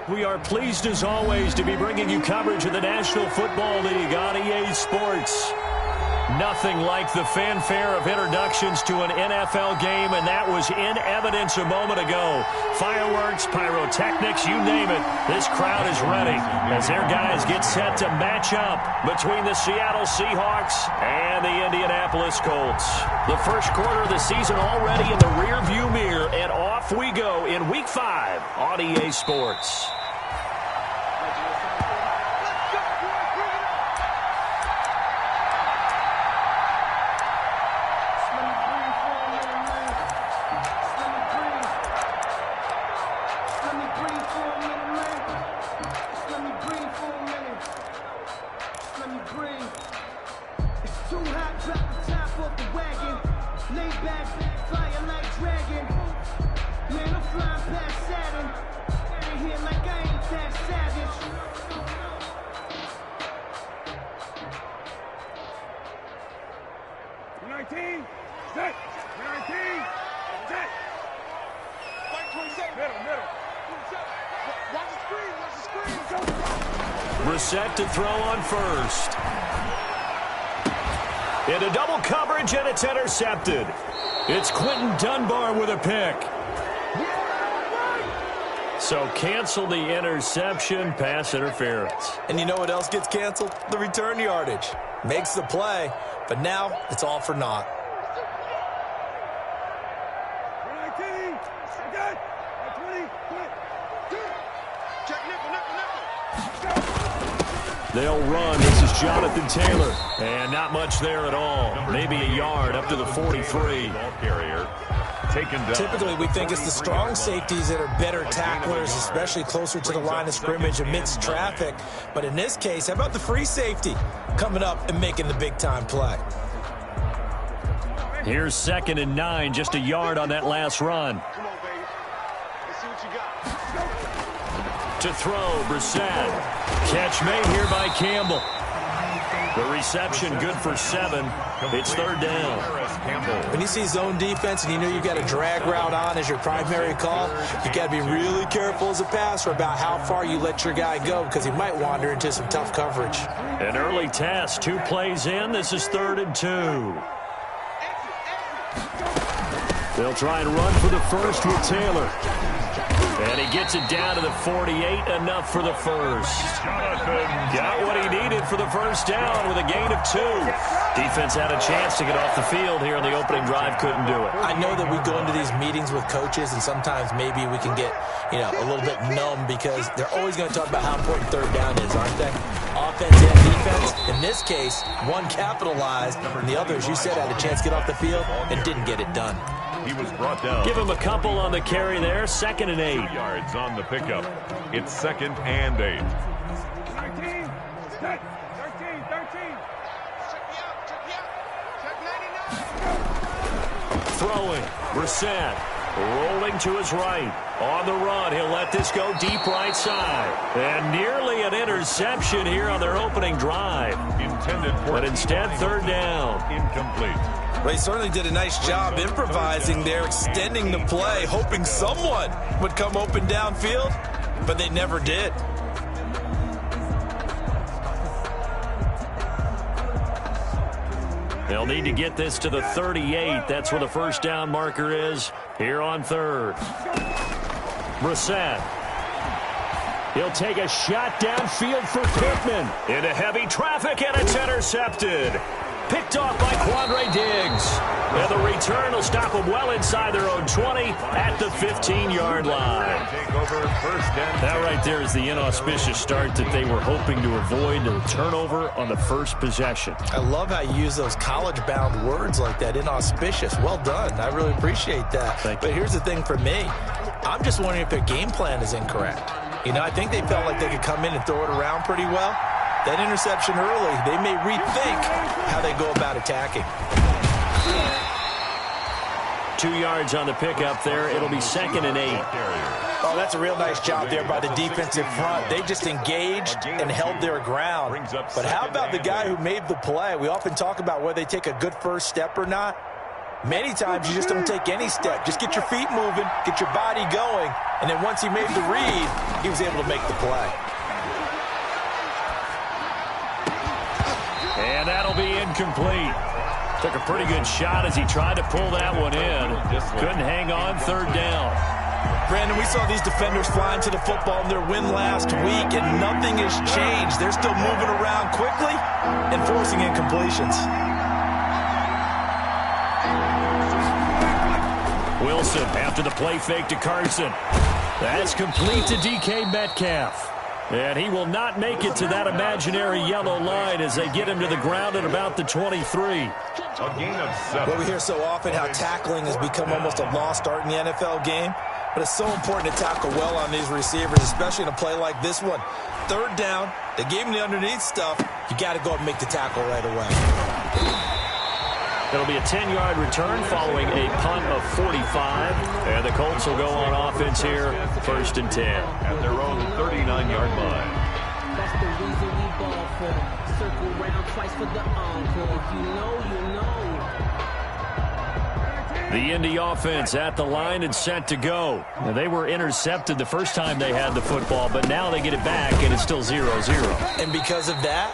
We are pleased as always to be bringing you coverage of the National Football League on EA Sports. Nothing like the fanfare of introductions to an NFL game, and that was in evidence a moment ago. Fireworks, pyrotechnics, you name it. This crowd is ready as their guys get set to match up between the Seattle Seahawks and the Indianapolis Colts. The first quarter of the season already in the rearview mirror, and off we go in Week 5 on EA Sports. Set to throw on first. Into double coverage, and it's intercepted. It's Quentin Dunbar with a pick. So cancel the interception, pass interference. And you know what else gets canceled? The return yardage. Makes the play, but now it's all for naught. They'll run. This is Jonathan Taylor. And not much there at all. Maybe a yard up to the 43. Typically, we think it's the strong safeties that are better tacklers, especially closer to the line of scrimmage amidst traffic. But in this case, how about the free safety coming up and making the big-time play? Here's 2nd and 9, just a yard on that last run. To throw, Brissett. Catch made here by Campbell. The reception good for 7. It's 3rd down. When you see zone defense and you know you've got a drag route on as your primary call, you've got to be really careful as a passer about how far you let your guy go because he might wander into some tough coverage. An early test, 2 plays in. This is 3rd and 2. They'll try and run for the first with Taylor. And he gets it down to the 48, enough for the first. Got what he needed for the first down with a gain of 2. Defense had a chance to get off the field here on the opening drive, couldn't do it. I know that we go into these meetings with coaches, and sometimes maybe we can get, a little bit numb because they're always going to talk about how important 3rd down is, aren't they? Offense and defense. In this case, one capitalized, and the other, as you said, had a chance to get off the field and didn't get it done. He was brought down. Give him a couple on the carry there. 2nd and 8. 2 yards on the pickup. It's 2nd and 8. 13. 13. 13. Throwing. Brissett. Rolling to his right. On the run. He'll let this go deep right side. And nearly an interception here on their opening drive. Intended for but instead, 3rd down. Incomplete. Well, he certainly did a nice job improvising there, extending the play, hoping someone would come open downfield, but they never did. They'll need to get this to the 38. That's where the first down marker is here on 3rd. Brissett. He'll take a shot downfield for Pittman. Into heavy traffic, and it's intercepted. Picked off by Quandre Diggs. And the return will stop them well inside their own 20 at the 15-yard line. That right there is the inauspicious start that they were hoping to avoid, the turnover on the first possession. I love how you use those college-bound words like that, inauspicious. Well done. I really appreciate that. But here's the thing for me. I'm just wondering if their game plan is incorrect. I think they felt like they could come in and throw it around pretty well. That interception early, they may rethink how they go about attacking. 2 yards on the pickup there. It'll be 2nd and 8. Oh, that's a real nice job there by the defensive front. They just engaged and held their ground. But how about the guy who made the play? We often talk about whether they take a good first step or not. Many times you just don't take any step. Just get your feet moving, get your body going, and then once he made the read, he was able to make the play. And that'll be incomplete. Took a pretty good shot as he tried to pull that one in. Couldn't hang on, third down. Brandon, we saw these defenders flying to the football in their win last week, and nothing has changed. They're still moving around quickly and forcing incompletions. Wilson after the play fake to Carson. That's complete to DK Metcalf. And he will not make it to that imaginary yellow line as they get him to the ground at about the 23. A gain of 7. Well, we hear so often how tackling has become almost a lost art in the NFL game. But it's so important to tackle well on these receivers, especially in a play like this one. Third down, they gave him the underneath stuff. You got to go up and make the tackle right away. It'll be a 10-yard return following a punt of 45. And the Colts will go on offense here, 1st and 10. At their own 39-yard line. That's the reason we ball for. Circle round twice for the encore. If you know, you know. The Indy offense at the line and set to go. Now, they were intercepted the first time they had the football, but now they get it back, and it's still 0-0. And because of that,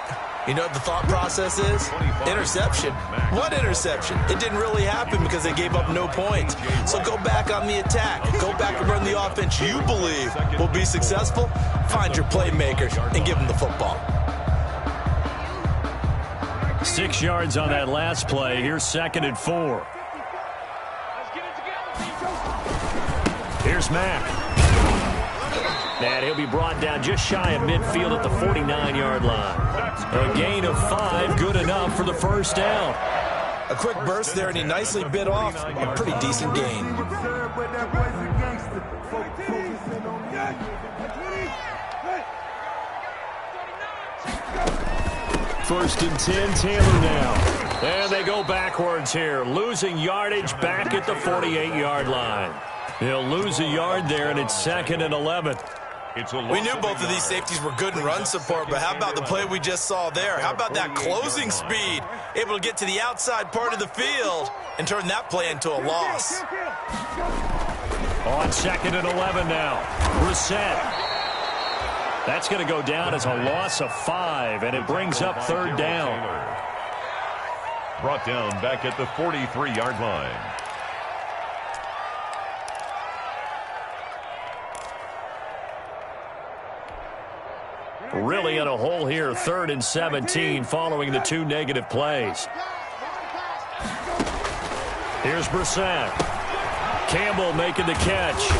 you know what the thought process is? Interception. What interception? It didn't really happen because they gave up no points. So go back on the attack. Go back and run the offense you believe will be successful. Find your playmakers and give them the football. 6 yards on that last play. Here's 2nd and 4. Here's Mack. And he'll be brought down just shy of midfield at the 49-yard line. A gain of 5, good enough for the first down. A quick burst there, and he nicely bit off a pretty decent gain. First and 10, Taylor now. And they go backwards here, losing yardage back at the 48-yard line. He'll lose a yard there, and it's 2nd and 11. We knew both of these safeties were good in run support, but how about the play we just saw there? How about that closing speed? Able to get to the outside part of the field and turn that play into a loss. On 2nd and 11 now. Brissett. That's going to go down as a loss of 5, and it brings up 3rd down. Brought down back at the 43-yard line. Really in a hole here, 3rd and 17 following the 2 negative plays. Here's Brissett. Campbell making the catch.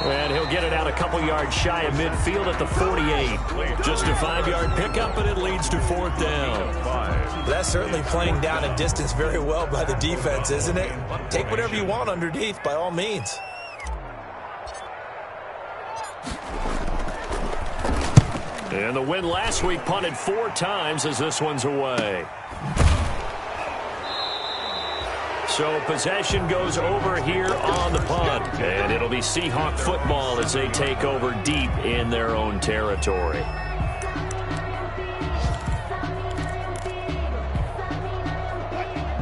And he'll get it out a couple yards shy of midfield at the 48. Just a 5-yard pickup, and it leads to 4th down. That's certainly playing down a distance very well by the defense, isn't it? Take whatever you want underneath, by all means. And the win last week punted 4 times as this one's away. So possession goes over here on the punt. And it'll be Seahawk football as they take over deep in their own territory.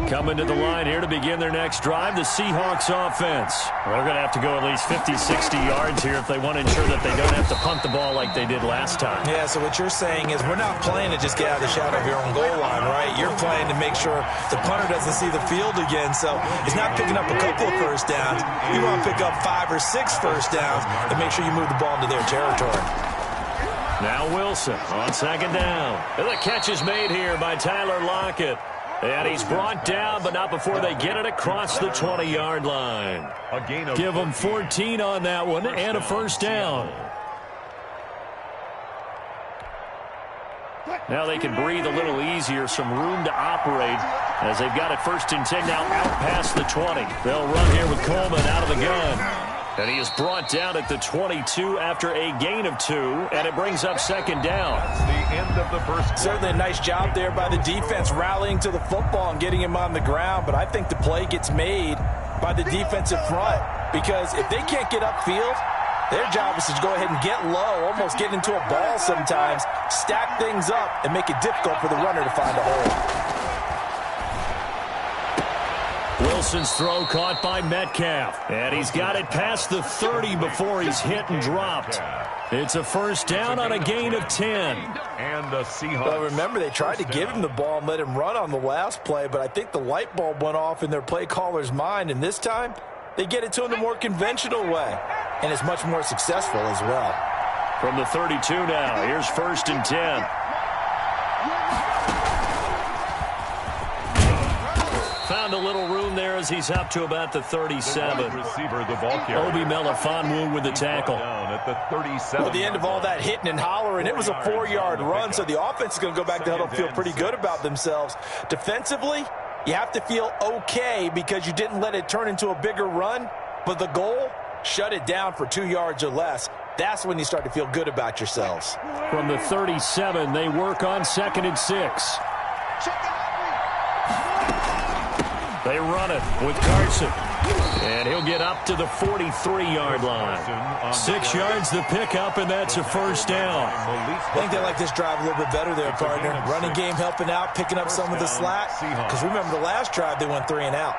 Coming to the line here to begin their next drive, the Seahawks offense. They're going to have to go at least 50, 60 yards here if they want to ensure that they don't have to punt the ball like they did last time. Yeah, so what you're saying is we're not playing to just get out of the shadow of your own goal line, right? You're playing to make sure the punter doesn't see the field again. So he's not picking up a couple of first downs. You want to pick up 5 or 6 first downs and make sure you move the ball into their territory. Now Wilson on 2nd down. And the catch is made here by Tyler Lockett. And he's brought down, but not before they get it across the 20-yard line. Give them 14 on that one and a first down. Now they can breathe a little easier, some room to operate as they've got it 1st and 10 now out past the 20. They'll run here with Coleman out of the gun. And he is brought down at the 22 after a gain of 2, and it brings up 2nd down. That's the end of the first. Certainly a nice job there by the defense rallying to the football and getting him on the ground, but I think the play gets made by the defensive front because if they can't get upfield, their job is to go ahead and get low, almost get into a ball sometimes, stack things up, and make it difficult for the runner to find a hole. Wilson's throw caught by Metcalf. And he's got it past the 30 before he's hit and dropped. It's a first down on a gain of 10. And the Seahawks. Well, remember, they tried to give him the ball and let him run on the last play, but I think the light bulb went off in their play caller's mind, and this time they get it to him the more conventional way, and it's much more successful as well. From the 32 now, here's first and 10. Found a little room there as he's up to about the 37. Receiver, the ball carrier. Obi Melifonwu with the tackle. Down at the 37. Well, at the end of all that hitting and hollering, it was a 4-yard run, so the offense is going to go back to huddle and feel pretty good about themselves. Defensively, you have to feel okay because you didn't let it turn into a bigger run, but the goal, shut it down for 2 yards or less. That's when you start to feel good about yourselves. From the 37, they work on 2nd and 6. They run it with Carson. And he'll get up to the 43-yard line. 6 yards the pickup, and that's a first down. I think they like this drive a little bit better there, partner. Running game helping out, picking up some of the slack. Because remember the last drive, they went 3 and out.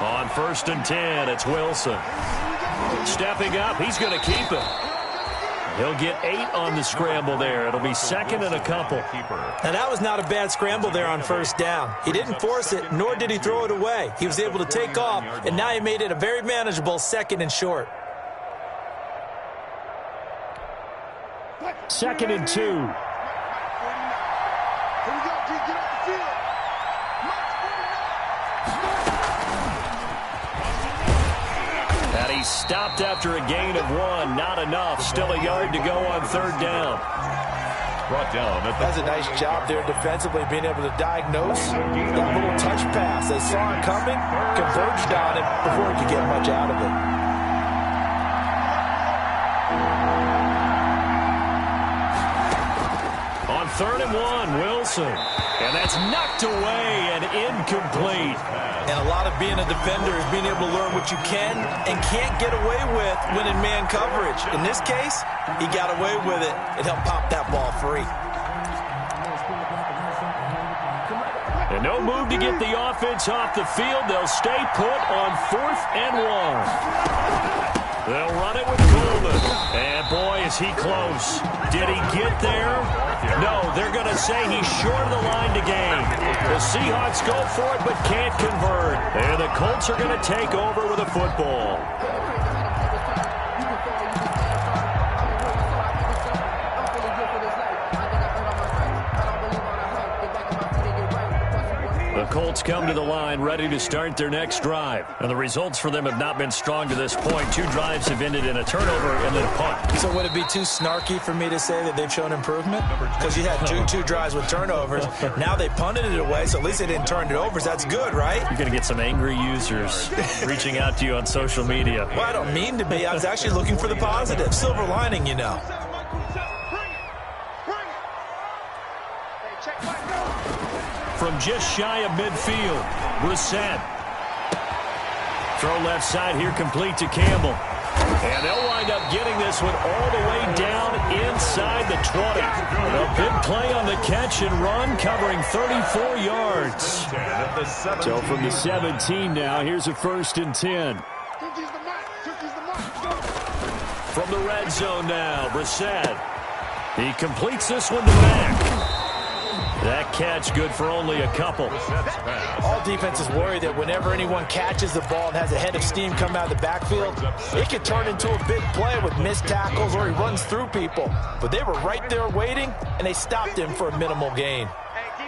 On 1st and 10, it's Wilson. Stepping up, he's going to keep it. He'll get 8 on the scramble there. It'll be 2nd and a couple. Now, that was not a bad scramble there on first down. He didn't force it, nor did he throw it away. He was able to take off, and now he made it a very manageable 2nd and short. 2nd and 2. Stopped after a gain of 1. Not enough. Still a yard to go on 3rd down. Brought down. That's a nice job there defensively, being able to diagnose that little touch pass. They saw it coming, converged on it before he could get much out of it. On 3rd and 1, Wilson. And that's knocked away and incomplete. And a lot of being a defender is being able to learn what you can and can't get away with when in man coverage. In this case, he got away with it. It helped pop that ball free. And no move to get the offense off the field. They'll stay put on 4th and 1. They'll run it with Coleman. And boy, is he close. Did he get there? No, they're going to say he's short of the line to gain. The Seahawks go for it but can't convert. And the Colts are going to take over with a football. The Colts come to the line ready to start their next drive. And the results for them have not been strong to this point. 2 drives have ended in a turnover and then a punt. So would it be too snarky for me to say that they've shown improvement? Because you had two drives with turnovers. Now they punted it away, so at least they didn't turn it over. So that's good, right? You're going to get some angry users reaching out to you on social media. Well, I don't mean to be. I was actually looking for the positive. Silver lining, you know. From just shy of midfield, Brissett. Throw left side here, complete to Campbell. And they'll wind up getting this one all the way down inside the 20. A big play on the catch and run, covering 34 yards. So from the 17 now, here's a 1st and 10. From the red zone now, Brissett. He completes this one to Mack. That catch good for only a couple. All defenses worry that whenever anyone catches the ball and has a head of steam come out of the backfield, it could turn into a big play with missed tackles or he runs through people. But they were right there waiting, and they stopped him for a minimal gain.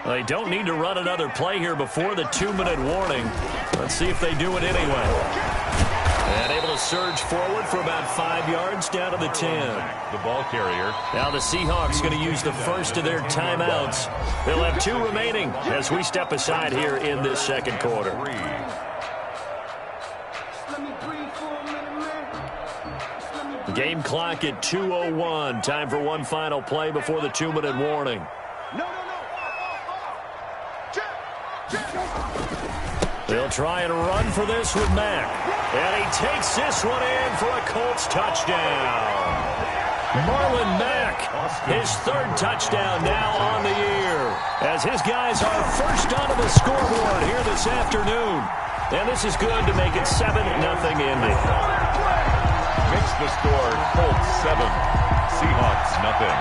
They don't need to run another play here before the 2-minute warning. Let's see if they do it anyway. And able to surge forward for about 5 yards down to the 10. The ball carrier. Now the Seahawks going to use the first of their timeouts. They'll have 2 remaining as we step aside here in this second quarter. Game clock at 2:01. Time for one final play before the 2-minute warning. They'll try and run for this with Mack. And he takes this one in for a Colts touchdown. Marlon Mack, his third touchdown now on the year, as his guys are first onto the scoreboard here this afternoon. And this is good to make it 7-0 Indy. Makes the score Colts 7, Seahawks nothing.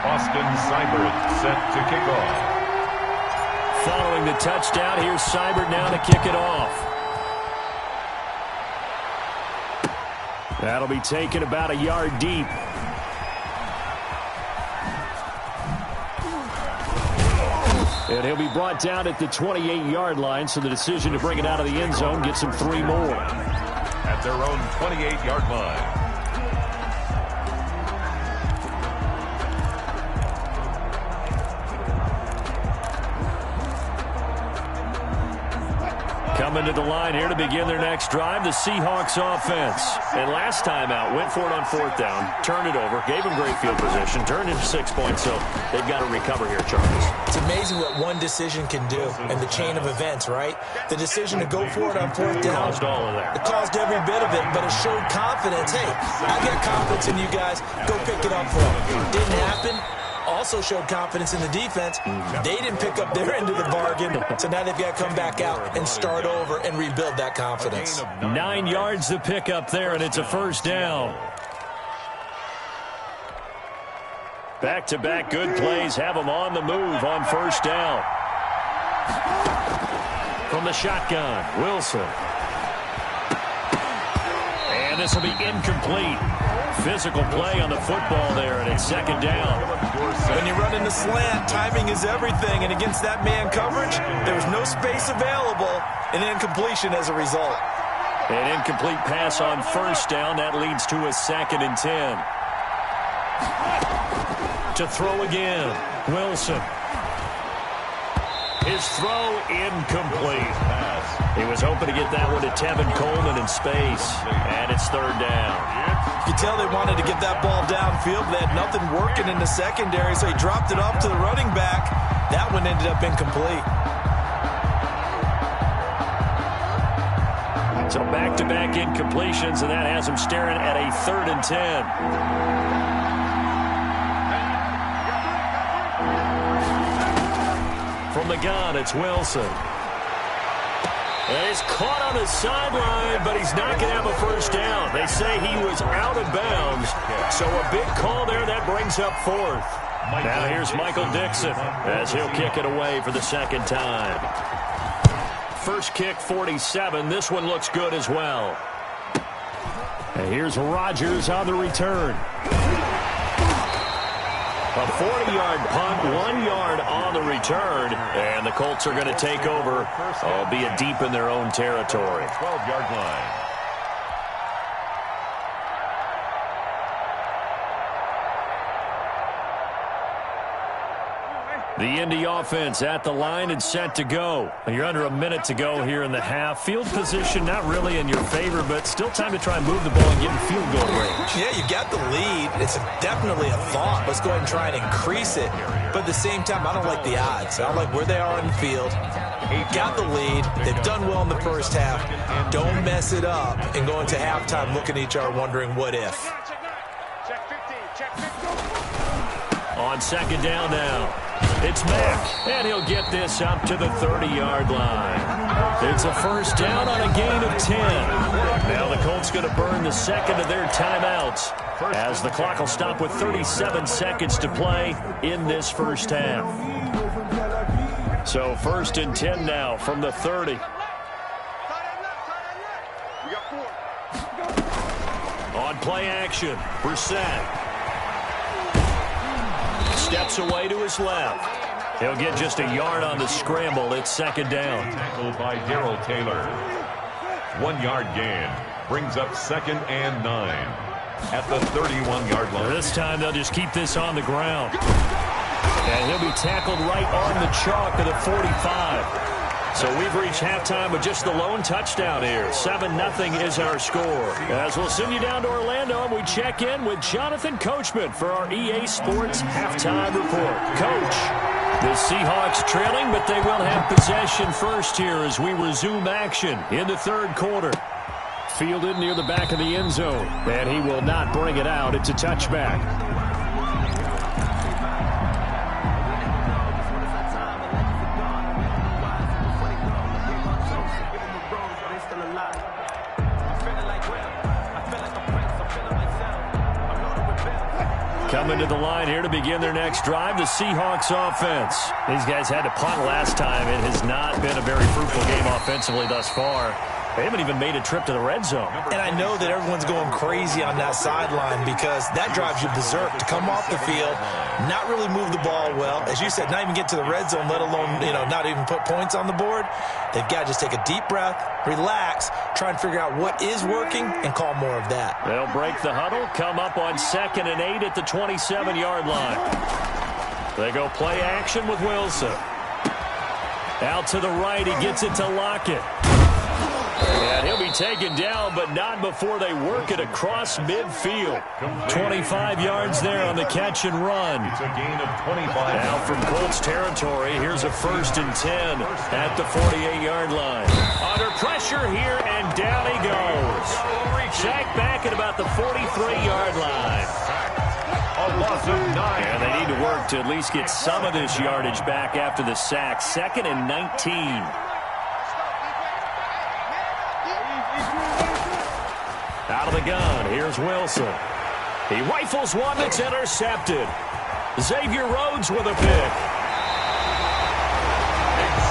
Austin Seibert set to kick off. Following the touchdown, here's Seibert now to kick it off. That'll be taken about a yard deep. And he'll be brought down at the 28-yard line, so the decision to bring it out of the end zone gets him 3 more. At their own 28-yard line. Coming to the line here to begin their next drive, the Seahawks offense. And last time out, went for it on 4th down, turned it over, gave them great field position, turned into 6 points, so they've got to recover here, Charles. It's amazing what one decision can do in the chain of events, right? The decision to go for it on 4th down. Caused all of that. It caused every bit of it, but it showed confidence. Hey, I got confidence in you guys. Go pick it up for them. Didn't happen. Also showed confidence in the defense. They didn't pick up their end of the bargain, so now they've got to come back out and start over and rebuild that confidence. 9 yards to pick up there, and it's a first down. Back-to-back good plays have them on the move on first down. From the shotgun, Wilson. And this will be incomplete. Physical play on the football there, and it's 2nd down. When you run in the slant, timing is everything, and against that man coverage, there was no space available, and incompletion as a result. An incomplete pass on first down. That leads to a 2nd and 10. To throw again, Wilson. His throw incomplete. He was hoping to get that one to Tevin Coleman in space, and it's 3rd down. You could tell they wanted to get that ball downfield. They had nothing working in the secondary, so he dropped it off to the running back. That one ended up incomplete. So back-to-back incompletions, and that has him staring at a 3rd and 10. From the gun, it's Wilson. And he's caught on the sideline, but he's not going to have a first down. They say he was out of bounds, so a big call there. That brings up 4th. Now here's Michael Dixon as he'll kick it away for the 2nd time. First kick, 47. This one looks good as well. And here's Rodgers on the return. A 40-yard punt, 1 yard on the return, and the Colts are going to take over, albeit deep in their own territory. 12-yard line. The Indy offense at the line and set to go. You're under a minute to go here in the half. Field position not really in your favor, but still time to try and move the ball and get in field goal range. Yeah, you got the lead. It's definitely a thought. Let's go ahead and try and increase it. But at the same time, I don't like the odds. I don't like where they are on the field. Got the lead. They've done well in the first half. Don't mess it up and go into halftime looking at each other wondering what if. On 2nd down now. It's Mack, and he'll get this up to the 30-yard line. It's a first down on a gain of 10. Now the Colts going to burn the 2nd of their timeouts as the clock will stop with 37 seconds to play in this first half. So 1st and 10 now from the 30. On play action, Brissett. Steps away to his left. He'll get just a yard on the scramble. It's 2nd down. Tackled by Darrell Taylor. 1 yard gain. Brings up 2nd and 9 at the 31-yard line. This time they'll just keep this on the ground. And he'll be tackled right on the chalk of the 45. So we've reached halftime with just the lone touchdown here. 7-0 is our score. As we'll send you down to Orlando, and we check in with Jonathan Coachman for our EA Sports Halftime Report. Coach. The Seahawks trailing, but they will have possession first here as we resume action in the third quarter. Fielded near the back of the end zone, and he will not bring it out. It's a touchback. Coming to the line here to begin their next drive, the Seahawks offense. These guys had to punt last time. It has not been a very fruitful game offensively thus far. They haven't even made a trip to the red zone. And I know that everyone's going crazy on that sideline because that drives you berserk to come off the field, not really move the ball well. As you said, not even get to the red zone, let alone, not even put points on the board. They've got to just take a deep breath, relax, try and figure out what is working, and call more of that. They'll break the huddle, come up on 2nd and 8 at the 27-yard line. They go play action with Wilson. Out to the right, he gets it to Lockett. And he'll be taken down, but not before they work it across midfield. 25 yards there on the catch and run. It's a gain of 25. Now from Colts territory, here's a 1st and 10 at the 48-yard line. Under pressure here, and down he goes. Sacked back at about the 43-yard line. A loss of 9. And they need to work to at least get some of this yardage back after the sack. 2nd and 19. Out of the gun, here's Wilson. He rifles one that's intercepted. Xavier Rhodes with a pick.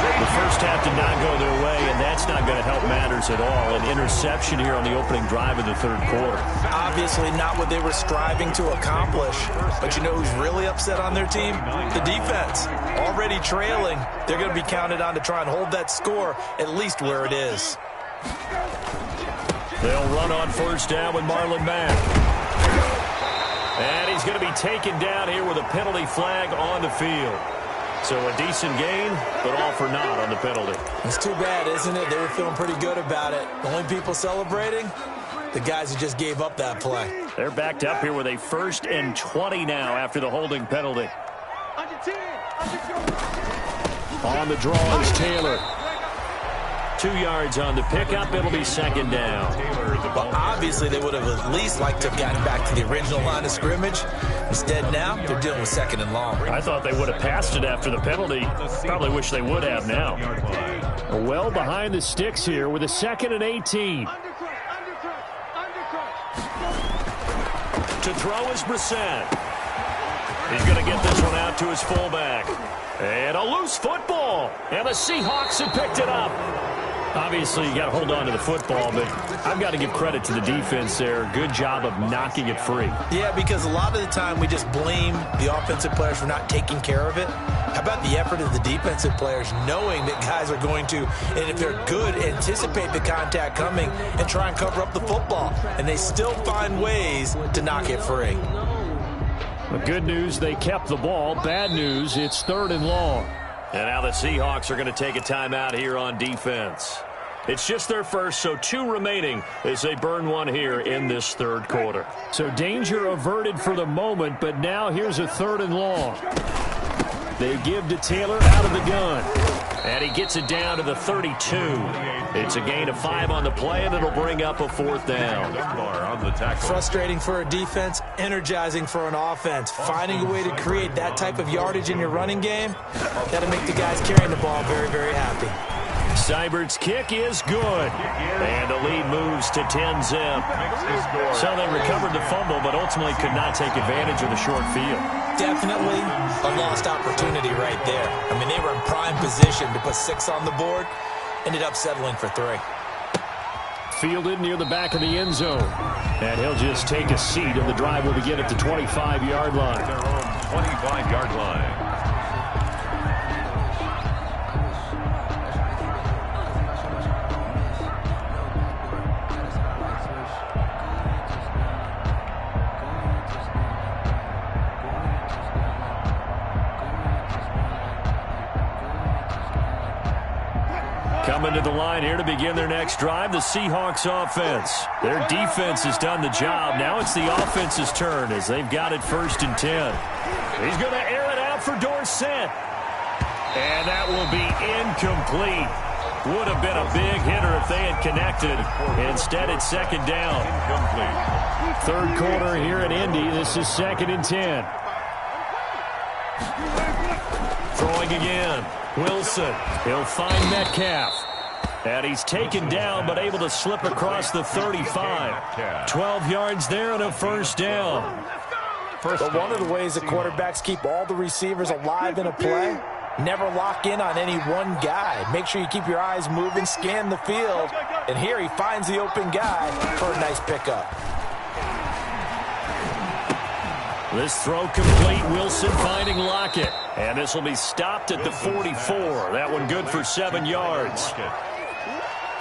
The first half did not go their way, and that's not going to help matters at all. An interception here on the opening drive of the third quarter. Obviously not what they were striving to accomplish. But you know who's really upset on their team? The defense. Already trailing. They're going to be counted on to try and hold that score at least where it is. They'll run on 1st down with Marlon Mack. And he's going to be taken down here with a penalty flag on the field. So a decent gain, but all for naught on the penalty. It's too bad, isn't it? They were feeling pretty good about it. The only people celebrating, the guys who just gave up that play. They're backed up here with a 1st and 20 now after the holding penalty. On the draw is Taylor. 2 yards on the pickup. It'll be 2nd down. Well, obviously, they would have at least liked to have gotten back to the original line of scrimmage. Instead, now, they're dealing with 2nd and long. I thought they would have passed it after the penalty. Probably wish they would have now. Well behind the sticks here with a 2nd and 18. To throw is Brissett. He's going to get this one out to his fullback. And a loose football. And the Seahawks have picked it up. Obviously, you got to hold on to the football, but I've got to give credit to the defense there. Good job of knocking it free. Yeah, because a lot of the time we just blame the offensive players for not taking care of it. How about the effort of the defensive players knowing that guys are going to, and if they're good, anticipate the contact coming and try and cover up the football. And they still find ways to knock it free. The good news, they kept the ball. Bad news, it's 3rd and long. And now the Seahawks are going to take a timeout here on defense. It's just their first, so 2 remaining as they burn one here in this third quarter. So danger averted for the moment, but now here's a 3rd and long. They give to Taylor out of the gun. And he gets it down to the 32. It's a gain of 5 on the play, and it'll bring up a 4th down. Frustrating for a defense, energizing for an offense. Finding a way to create that type of yardage in your running game, that'll make the guys carrying the ball very, very happy. Seibert's kick is good. And the lead moves to 10-zip. So they recovered the fumble, but ultimately could not take advantage of the short field. Definitely a lost opportunity right there. I mean, they were in prime position to put 6 on the board. Ended up settling for 3. Fielded near the back of the end zone. And he'll just take a seat, and the drive will begin at the 25-yard line. Their own 25-yard line. Coming to the line here to begin their next drive, the Seahawks offense. Their defense has done the job. Now it's the offense's turn as they've got it 1st and 10. He's going to air it out for Dorsett. And that will be incomplete. Would have been a big hitter if they had connected. Instead, it's second down. Incomplete. Third quarter here in Indy. This is 2nd and 10. Throwing again. Wilson. He'll find Metcalf. And he's taken down, but able to slip across the 35. 12 yards there and a first down. But one of the ways the quarterbacks keep all the receivers alive in a play, never lock in on any one guy. Make sure you keep your eyes moving, scan the field. And here he finds the open guy for a nice pickup. This throw complete. Wilson finding Lockett. And this will be stopped at the 44. That one good for 7 yards.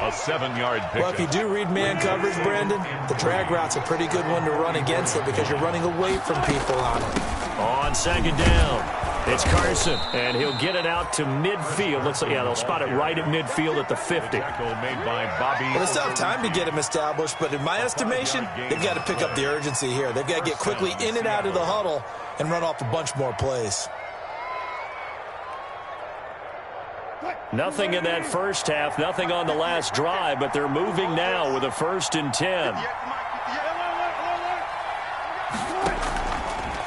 A 7-yard pickup. Well, if you do read man coverage, Brandon, the drag route's a pretty good one to run against it because you're running away from people on it. On second down, it's Carson, and he'll get it out to midfield. Looks like, yeah, they'll spot it right at midfield at the 50. Made by Bobby. Well, it's tough time to get him established, but in my estimation, they've got to pick up the urgency here. They've got to get quickly in and out of the huddle and run off a bunch more plays. Nothing in that first half, nothing on the last drive, but they're moving now with a 1st and 10.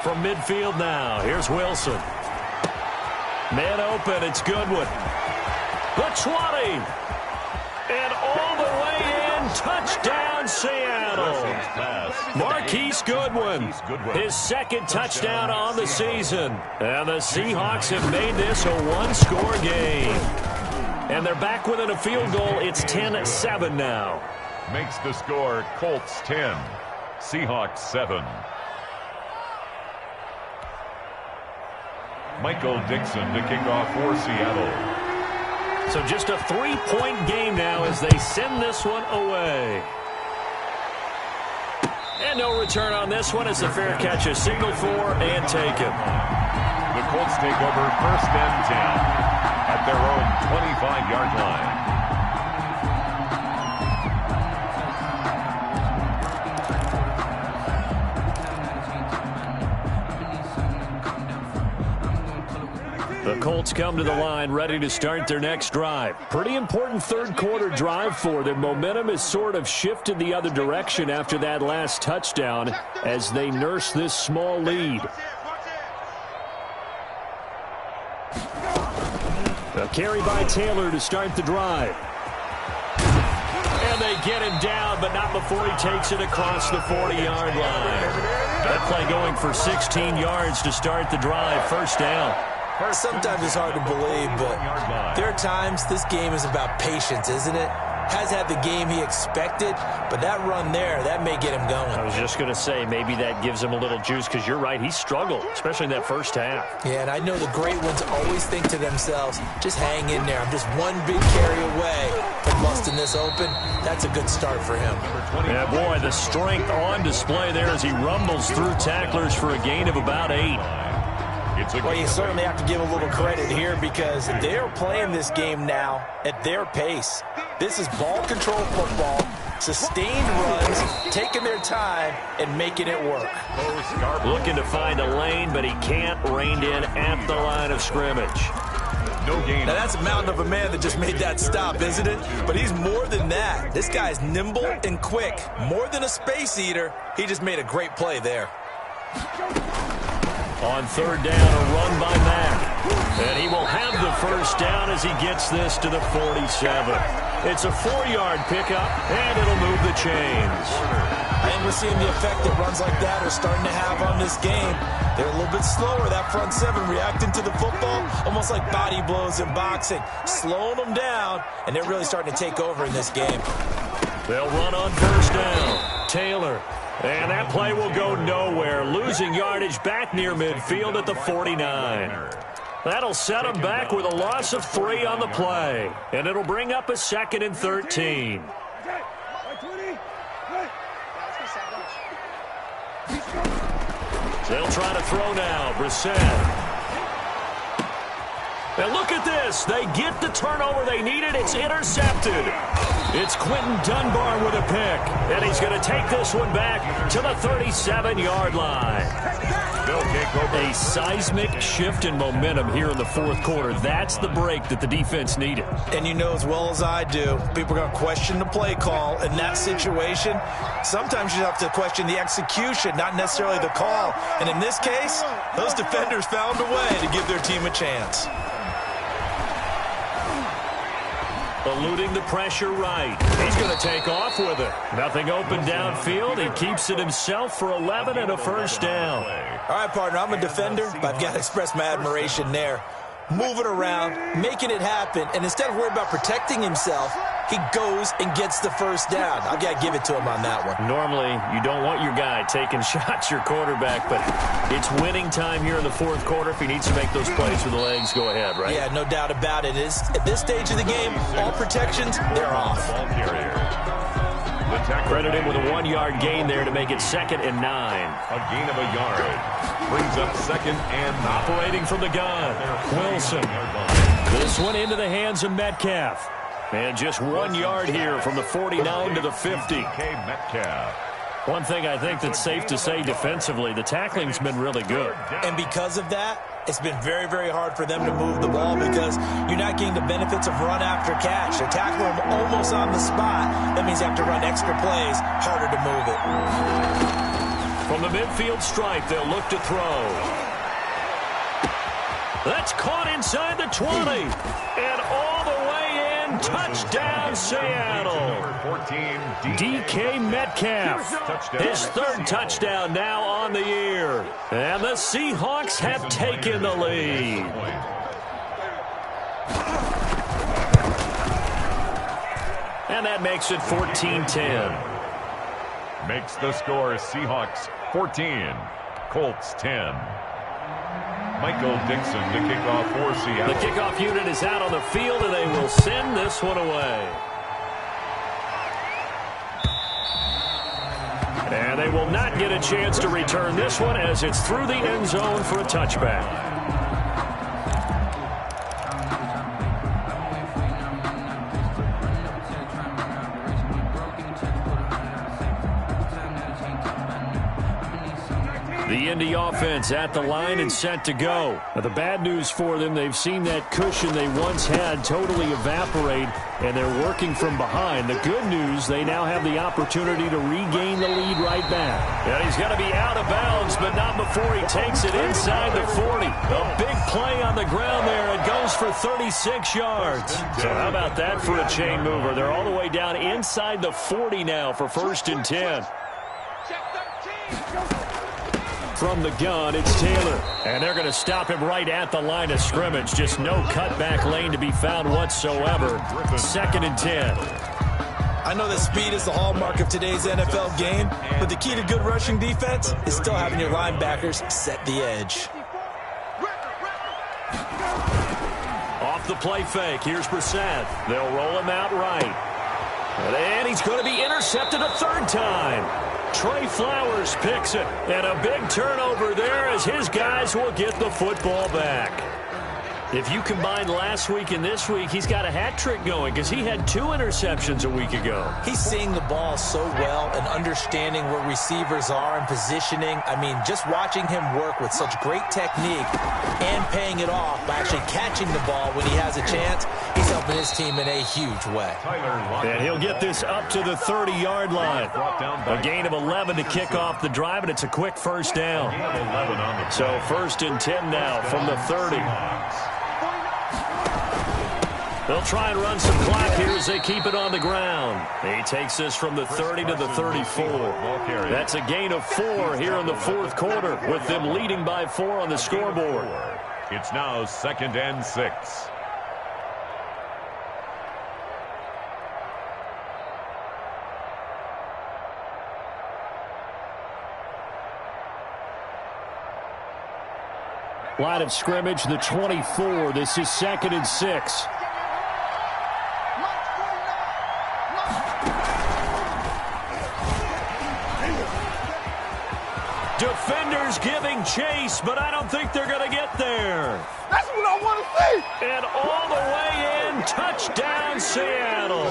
From midfield now, here's Wilson. Man open, it's Goodwin. The 20. And all the way in, touchdown Seattle. Marquise Goodwin, his 2nd touchdown on the season. And the Seahawks have made this a 1-score game. And they're back within a field goal. It's 10-7 now. Makes the score Colts 10, Seahawks 7. Michael Dixon to kick off for Seattle. So just a 3-point game now as they send this one away. And no return on this one as the fair catch is signaled for and taken. The Colts take over 1st and 10 at their own 25-yard line. The Colts come to the line ready to start their next drive. Pretty important third quarter drive for them. Momentum has sort of shifted the other direction after that last touchdown as they nurse this small lead. A carry by Taylor to start the drive. And they get him down, but not before he takes it across the 40-yard line. That play going for 16 yards to start the drive. First down. Sometimes it's hard to believe, but there are times this game is about patience, isn't it? Has had the game he expected, but that run there, that may get him going. I was just going to say, maybe that gives him a little juice, because you're right, he struggled, especially in that first half. Yeah, and I know the great ones always think to themselves, just hang in there. I'm just one big carry away from busting this open. That's a good start for him. Yeah, boy, the strength on display there as he rumbles through tacklers for a gain of about 8. Well, you certainly have to give a little credit here because they are playing this game now at their pace. This is ball control football, sustained runs, taking their time, and making it work. Looking to find a lane, but he can't rein in at the line of scrimmage. No gain. Now, that's a mountain of a man that just made that stop, isn't it? But he's more than that. This guy's nimble and quick. More than a space eater. He just made a great play there. On third down, a run by Mack. And he will have the first down as he gets this to the 47. It's a 4-yard pickup, and it'll move the chains. And we're seeing the effect that runs like that are starting to have on this game. They're a little bit slower, that front seven, reacting to the football, almost like body blows in boxing, slowing them down, and they're really starting to take over in this game. They'll run on first down. Taylor. And that play will go nowhere, losing yardage back near midfield at the 49. That'll set him back with a loss of 3 on the play. And it'll bring up a 2nd and 13. They'll try to throw now. Brissett. And look at this. They get the turnover they needed. It's intercepted. It's Quentin Dunbar with a pick, and he's going to take this one back to the 37-yard line. A seismic shift in momentum here in the fourth quarter. That's the break that the defense needed. And you know as well as I do, people are going to question the play call in that situation. Sometimes you have to question the execution, not necessarily the call. And in this case, those defenders found a way to give their team a chance. Eluding the pressure right. He's going to take off with it. Nothing open downfield. He keeps it himself for 11 and a first down. All right, partner, I'm a defender, but I've got to express my admiration there. Moving around, making it happen, and instead of worrying about protecting himself, he goes and gets the first down. I've got to give it to him on that one. Normally, you don't want your guy taking shots, your quarterback, but it's winning time here in the fourth quarter. If he needs to make those plays with the legs, go ahead, right? Yeah, no doubt about it. At this stage of the game, all protections, they're off. Credit him with a 1-yard gain there to make it 2nd and 9. A gain of a yard. Brings up 2nd and 9. Operating from the gun, Wilson. This one into the hands of Metcalf. And just 1 yard here from the 49 to the 50. Metcalf. One thing I think that's safe to say defensively, the tackling's been really good. And because of that, it's been very, very hard for them to move the ball because you're not getting the benefits of run after catch. They tackle them almost on the spot. That means you have to run extra plays, harder to move it. From the midfield stripe, they'll look to throw. That's caught inside the 20. And all the way in, touchdown Seattle. DK Metcalf, his 3rd touchdown now on the year. And the Seahawks have taken the lead. And that makes it 14-10. Makes the score Seahawks 14, Colts 10. Michael Dixon to kick off for Seattle. The kickoff unit is out on the field, and they will send this one away. And they will not get a chance to return this one as it's through the end zone for a touchback. The Indy offense at the line and set to go. Now, the bad news for them, they've seen that cushion they once had totally evaporate, and they're working from behind. The good news, they now have the opportunity to regain the lead right back. And he's going to be out of bounds, but not before he takes it inside the 40. A big play on the ground there. It goes for 36 yards. So how about that for a chain mover? They're all the way down inside the 40 now for 1st and 10. From the gun, it's Taylor. And they're going to stop him right at the line of scrimmage. Just no cutback lane to be found whatsoever. 2nd and 10. I know that speed is the hallmark of today's NFL game, but the key to good rushing defense is still having your linebackers set the edge. Off the play fake, here's Brissett. They'll roll him out right. And he's going to be intercepted a 3rd time. Trey Flowers picks it, and a big turnover there as his guys will get the football back. If you combine last week and this week, he's got a hat trick going because he had 2 interceptions a week ago. He's seeing the ball so well and understanding where receivers are and positioning. I mean, just watching him work with such great technique and paying it off by actually catching the ball when he has a chance, he's helping his team in a huge way. And he'll get this up to the 30-yard line. A gain of 11 to kick off the drive, and it's a quick first down. So 1st and 10 now from the 30. They'll try and run some clock here as they keep it on the ground. He takes this from the 30 to the 34. That's a gain of 4 here in the fourth quarter, with them leading by 4 on the scoreboard. It's now 2nd and 6. Line of scrimmage, the 24. This is 2nd and 6. Defenders giving chase, but I don't think they're going to get there. That's what I want to see. And all the way in, touchdown Seattle.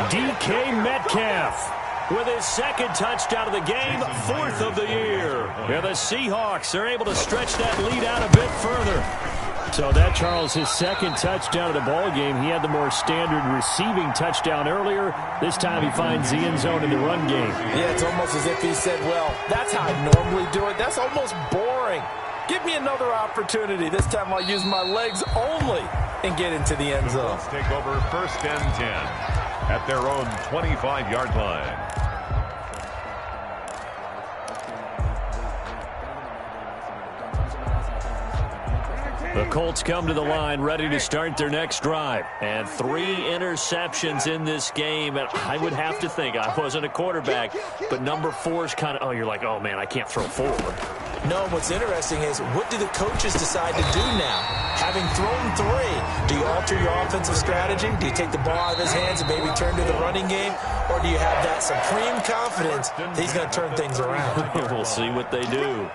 DK Metcalf with his second touchdown of the game, fourth of the year. And the Seahawks are able to stretch that lead out a bit further. So that, Charles, his second touchdown of the ball game. He had the more standard receiving touchdown earlier. This time he finds the end zone in the run game. Yeah, it's almost as if he said, well, that's how I normally do it. That's almost boring. Give me another opportunity. This time I'll use my legs only and get into the end zone. Let's take over 1st and 10 at their own 25-yard line. The Colts come to the line ready to start their next drive. And 3 interceptions in this game. And I would have to think, I wasn't a quarterback, but number 4 is kind of, you're like, oh, man, I can't throw forward. No, what's interesting is what do the coaches decide to do now? Having thrown 3, do you alter your offensive strategy? Do you take the ball out of his hands and maybe turn to the running game? Or do you have that supreme confidence that he's going to turn things around? We'll see what they do.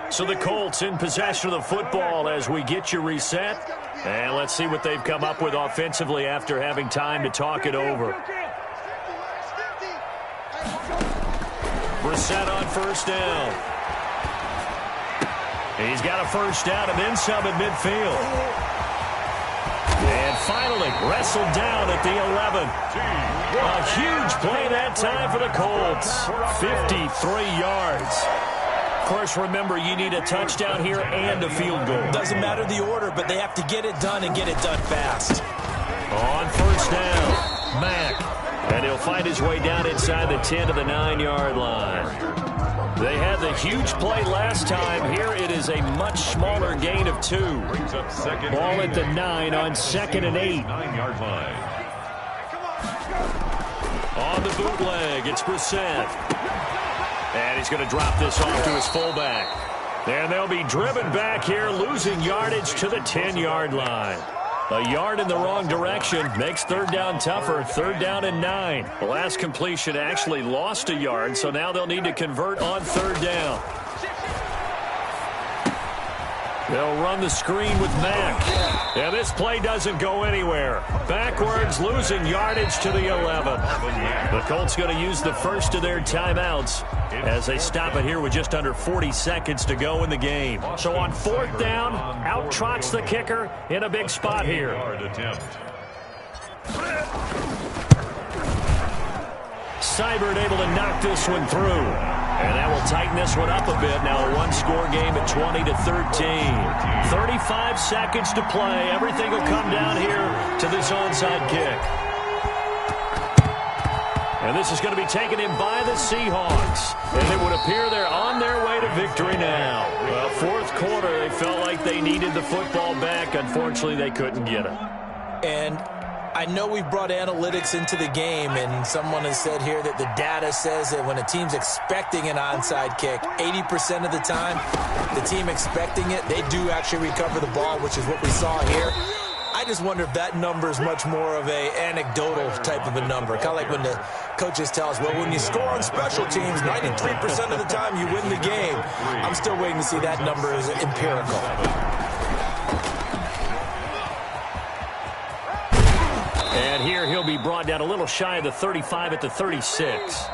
So the Colts in possession of the football as we get you reset. And let's see what they've come up with offensively after having time to talk it over. Reset on 1st down. He's got a 1st down and then some at midfield. And finally wrestled down at the 11. A huge play that time for the Colts. 53 yards. Of course, remember, you need a touchdown here and a field goal. Doesn't matter the order, but they have to get it done and get it done fast. On 1st down, Mack. And he'll find his way down inside the 10 to the 9-yard line. They had the huge play last time. Here it is a much smaller gain of 2. Ball at the 9 on 2nd and 8. 9-yard line. On the bootleg, it's Brissett. And he's going to drop this off to his fullback. And they'll be driven back here, losing yardage to the 10-yard line. A yard in the wrong direction makes 3rd down tougher. 3rd down and 9. The last completion actually lost a yard, so now they'll need to convert on 3rd down. They'll run the screen with Mack. And this play doesn't go anywhere. Backwards, losing yardage to the 11. The Colts going to use the first of their timeouts as they stop it here with just under 40 seconds to go in the game. So on 4th down, out trots the kicker in a big spot here. Seibert able to knock this one through. And that will tighten this one up a bit. Now a one-score game at 20-13. 35 seconds to play. Everything will come down here to this onside kick. And this is going to be taken in by the Seahawks. And it would appear they're on their way to victory now. Well, 4th quarter, they felt like they needed the football back. Unfortunately, they couldn't get it. And I know we've brought analytics into the game, and someone has said here that the data says that when a team's expecting an onside kick, 80% of the time, the team expecting it, they do actually recover the ball, which is what we saw here. I just wonder if that number is much more of a anecdotal type of a number. Kind of like when the coaches tell us, well, when you score on special teams, 93% of the time you win the game. I'm still waiting to see that number as empirical. And here he'll be brought down a little shy of the 35 at the 36.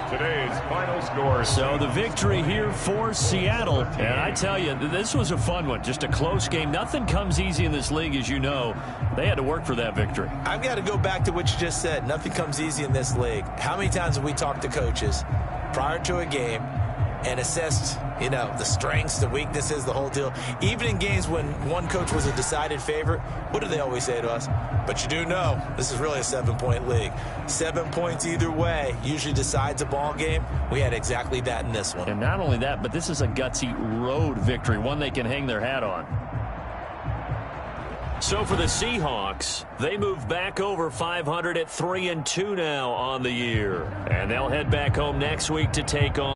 Today's final score. So the victory here for Seattle. And I tell you, this was a fun one. Just a close game. Nothing comes easy in this league, as you know. They had to work for that victory. I've got to go back to what you just said. Nothing comes easy in this league. How many times have we talked to coaches prior to a game and assessed, the strengths, the weaknesses, the whole deal? Even in games when one coach was a decided favorite, what do they always say to us? But you do know, this is really a 7-point league. 7 points either way usually decides a ball game. We had exactly that in this one. And not only that, but this is a gutsy road victory, one they can hang their hat on. So for the Seahawks, they move back over 500 at 3-2 now on the year. And they'll head back home next week to take on